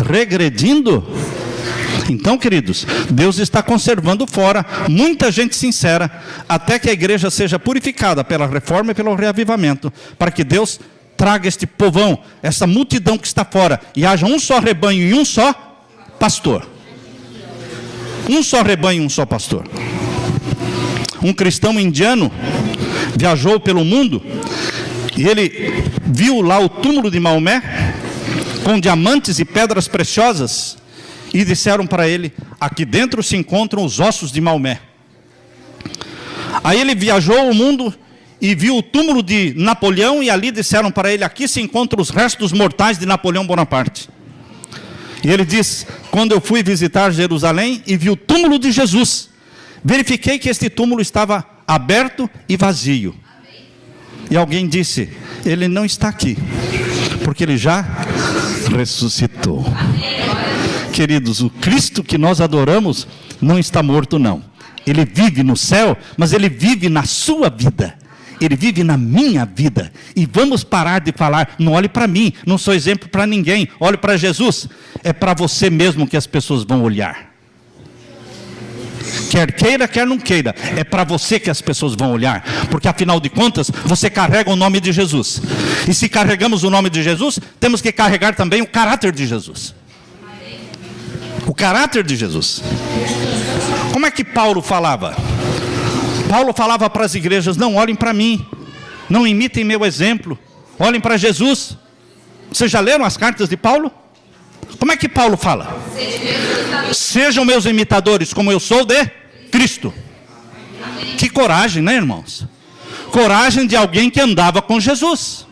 Regredindo? Então, queridos, Deus está conservando fora muita gente sincera, até que a igreja seja purificada pela reforma e pelo reavivamento, para que Deus traga este povão, essa multidão que está fora, e haja um só rebanho e um só pastor. Um só rebanho e um só pastor. Um cristão indiano viajou pelo mundo e ele viu lá o túmulo de Maomé com diamantes e pedras preciosas, e disseram para ele: aqui dentro se encontram os ossos de Maomé. Aí ele viajou o mundo e viu o túmulo de Napoleão, e ali disseram para ele: aqui se encontram os restos mortais de Napoleão Bonaparte. E ele diz: quando eu fui visitar Jerusalém e vi o túmulo de Jesus, verifiquei que este túmulo estava aberto e vazio. E alguém disse: ele não está aqui, porque ele já ressuscitou. Queridos, o Cristo que nós adoramos não está morto, não. Ele vive no céu, mas ele vive na sua vida. Ele vive na minha vida. E vamos parar de falar: não olhe para mim, não sou exemplo para ninguém, olhe para Jesus. É para você mesmo que as pessoas vão olhar. Quer queira, quer não queira, é para você que as pessoas vão olhar, porque afinal de contas, você carrega o nome de Jesus. E se carregamos o nome de Jesus, temos que carregar também o caráter de Jesus. O caráter de Jesus. Como é que Paulo falava? Paulo falava para as igrejas: não olhem para mim, não imitem meu exemplo, olhem para Jesus. Vocês já leram as cartas de Paulo? Como é que Paulo fala? Sejam meus imitadores, como eu sou de Cristo. Que coragem, né, irmãos? Coragem de alguém que andava com Jesus.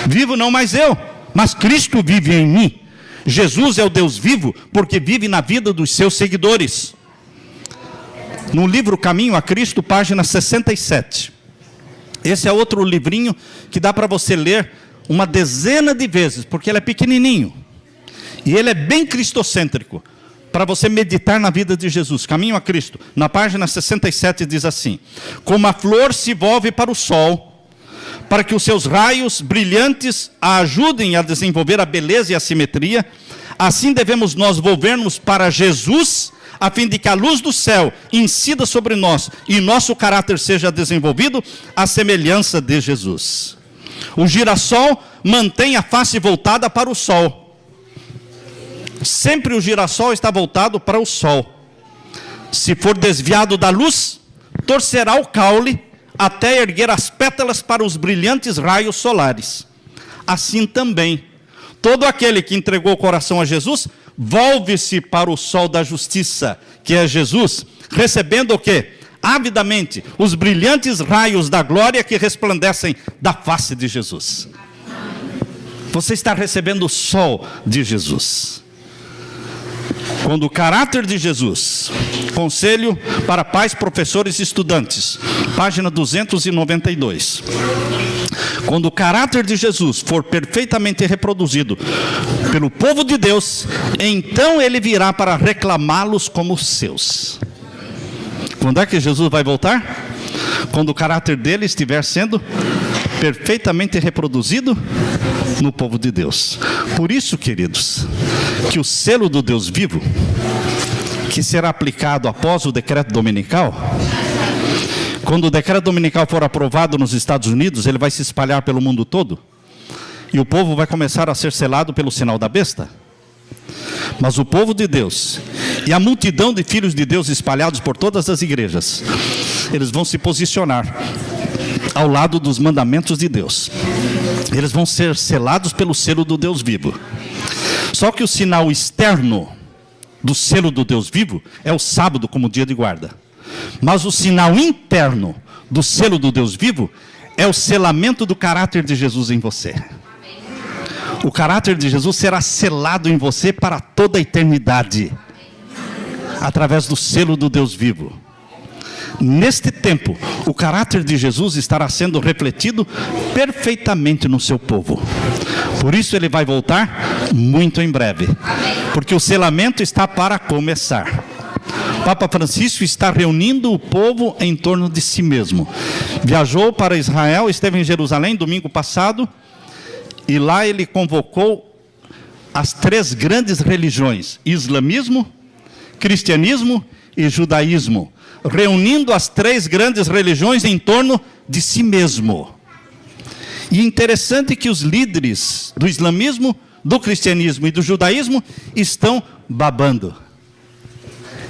Vivo não mais eu, mas Cristo vive em mim. Jesus é o Deus vivo, porque vive na vida dos seus seguidores. No livro Caminho a Cristo, página 67. Esse é outro livrinho que dá para você ler uma dezena de vezes, porque ele é pequenininho. E ele é bem cristocêntrico, para você meditar na vida de Jesus. Caminho a Cristo, na página 67 diz assim: como a flor se volve para o sol, para que os seus raios brilhantes a ajudem a desenvolver a beleza e a simetria, assim devemos nós volvermos para Jesus, a fim de que a luz do céu incida sobre nós e nosso caráter seja desenvolvido à semelhança de Jesus. O girassol mantém a face voltada para o sol. Sempre o girassol está voltado para o sol. Se for desviado da luz, torcerá o caule até erguer as pétalas para os brilhantes raios solares. Assim também, todo aquele que entregou o coração a Jesus, volve-se para o sol da justiça, que é Jesus, recebendo o quê? Avidamente os brilhantes raios da glória que resplandecem da face de Jesus. Você está recebendo o sol de Jesus. Quando o caráter de Jesus, Conselho para Pais, Professores e Estudantes, página 292. Quando o caráter de Jesus for perfeitamente reproduzido pelo povo de Deus, então ele virá para reclamá-los como seus. Quando é que Jesus vai voltar? Quando o caráter dele estiver sendo perfeitamente reproduzido no povo de Deus. Por isso, queridos, que o selo do Deus vivo, que será aplicado após o decreto dominical, quando o decreto dominical for aprovado nos Estados Unidos, ele vai se espalhar pelo mundo todo, e o povo vai começar a ser selado pelo sinal da besta. Mas o povo de Deus e a multidão de filhos de Deus espalhados por todas as igrejas, eles vão se posicionar ao lado dos mandamentos de Deus. Eles vão ser selados pelo selo do Deus vivo. Só que o sinal externo do selo do Deus vivo é o sábado como dia de guarda. Mas o sinal interno do selo do Deus vivo é o selamento do caráter de Jesus em você. O caráter de Jesus será selado em você para toda a eternidade, através do selo do Deus vivo. Neste tempo, o caráter de Jesus estará sendo refletido perfeitamente no seu povo. Por isso ele vai voltar muito em breve, porque o selamento está para começar. Papa Francisco está reunindo o povo em torno de si mesmo. Viajou para Israel, esteve em Jerusalém domingo passado, e lá ele convocou as 3 grandes religiões: islamismo, cristianismo e judaísmo, reunindo as 3 grandes religiões em torno de si mesmo. E interessante que os líderes do islamismo, do cristianismo e do judaísmo estão babando,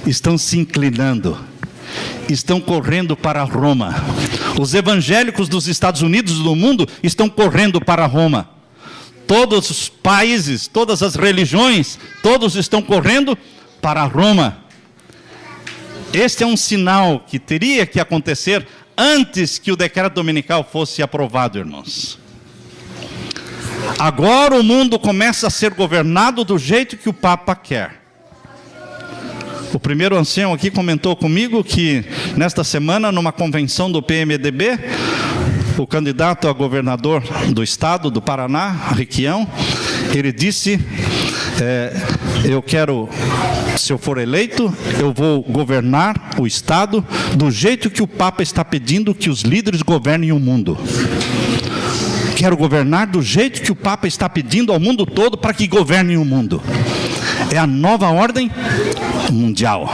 estão se inclinando, estão correndo para Roma. Os evangélicos dos Estados Unidos e do mundo estão correndo para Roma. Todos os países, todas as religiões, todos estão correndo para Roma. Este é um sinal que teria que acontecer antes que o decreto dominical fosse aprovado, irmãos. Agora o mundo começa a ser governado do jeito que o Papa quer. O primeiro ancião aqui comentou comigo que nesta semana, numa convenção do PMDB, o candidato a governador do estado do Paraná, Requião, ele disse: eu quero, se eu for eleito, eu vou governar o estado do jeito que o Papa está pedindo que os líderes governem o mundo. Quero governar do jeito que o Papa está pedindo ao mundo todo para que governem o mundo. É a nova ordem mundial.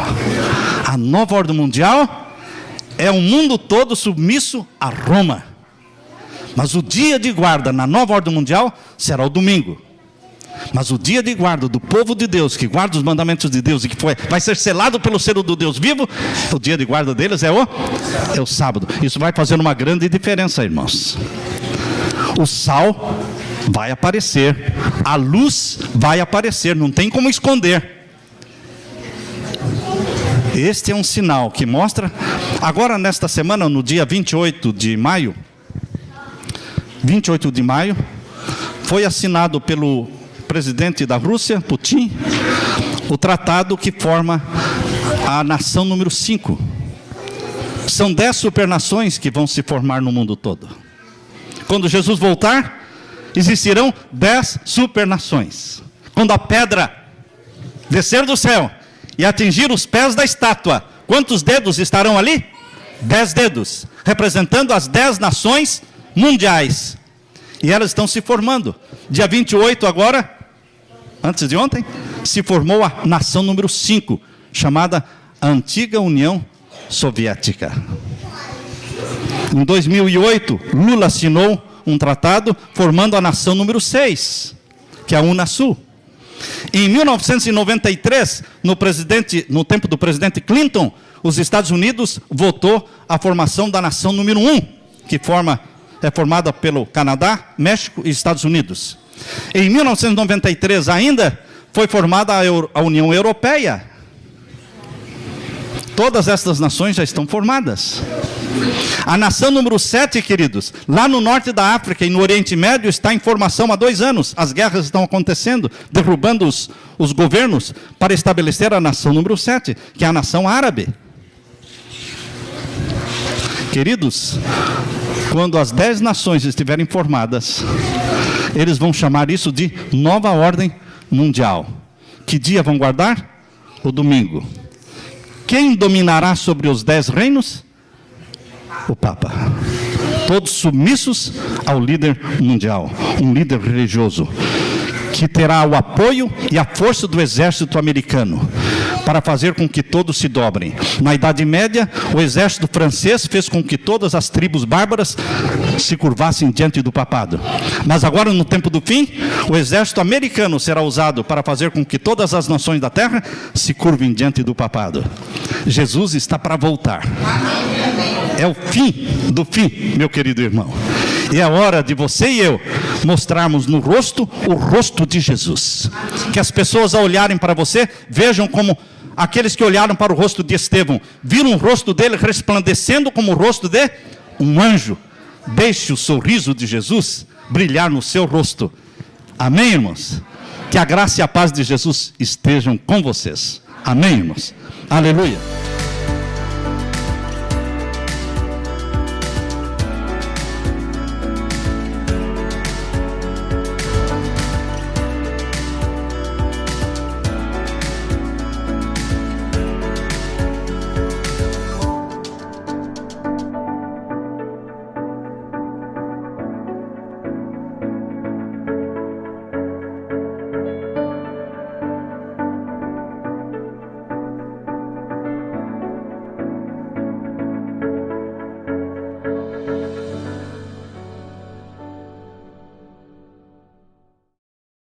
A nova ordem mundial é o mundo todo submisso a Roma. Mas o dia de guarda na nova ordem mundial será o domingo. Mas o dia de guarda do povo de Deus, que guarda os mandamentos de Deus e que vai ser selado pelo selo do Deus vivo, o dia de guarda deles é o sábado. Isso vai fazer uma grande diferença, irmãos. O sal vai aparecer, a luz vai aparecer, não tem como esconder. Este é um sinal que mostra. Agora nesta semana, no dia 28 de maio, foi assinado pelo presidente da Rússia, Putin, o tratado que forma a nação número 5. São 10 supernações que vão se formar no mundo todo. Quando Jesus voltar, existirão 10 supernações. Quando a pedra descer do céu e atingir os pés da estátua, quantos dedos estarão ali? 10 dedos, representando as 10 nações mundiais. E elas estão se formando. Dia 28 agora, antes de ontem, se formou a nação número 5, chamada Antiga União Soviética. Em 2008, Lula assinou um tratado formando a nação número 6, que é a Unasul. Em 1993, no tempo do presidente Clinton, os Estados Unidos votou a formação da nação número 1, que é formada pelo Canadá, México e Estados Unidos. Em 1993 ainda foi formada a União Europeia. Todas estas nações já estão formadas. A nação número 7, queridos, lá no norte da África e no Oriente Médio, está em formação há 2 anos. As guerras estão acontecendo, derrubando os governos para estabelecer a nação número 7, que é a nação árabe. Queridos, quando as 10 nações estiverem formadas, eles vão chamar isso de nova ordem mundial. Que dia vão guardar? O domingo. Quem dominará sobre os 10 reinos? O Papa. Todos submissos ao líder mundial, um líder religioso, que terá o apoio e a força do exército americano, para fazer com que todos se dobrem. Na Idade Média, o exército francês fez com que todas as tribos bárbaras se curvassem diante do papado. Mas agora, no tempo do fim, o exército americano será usado para fazer com que todas as nações da terra se curvem diante do papado. Jesus está para voltar. É o fim do fim, meu querido irmão. E é hora de você e eu mostrarmos no rosto o rosto de Jesus. Que as pessoas, ao olharem para você, vejam como aqueles que olharam para o rosto de Estevão, viram o rosto dele resplandecendo como o rosto de um anjo. Deixe o sorriso de Jesus brilhar no seu rosto. Amém, irmãos? Que a graça e a paz de Jesus estejam com vocês. Amém, irmãos? Aleluia.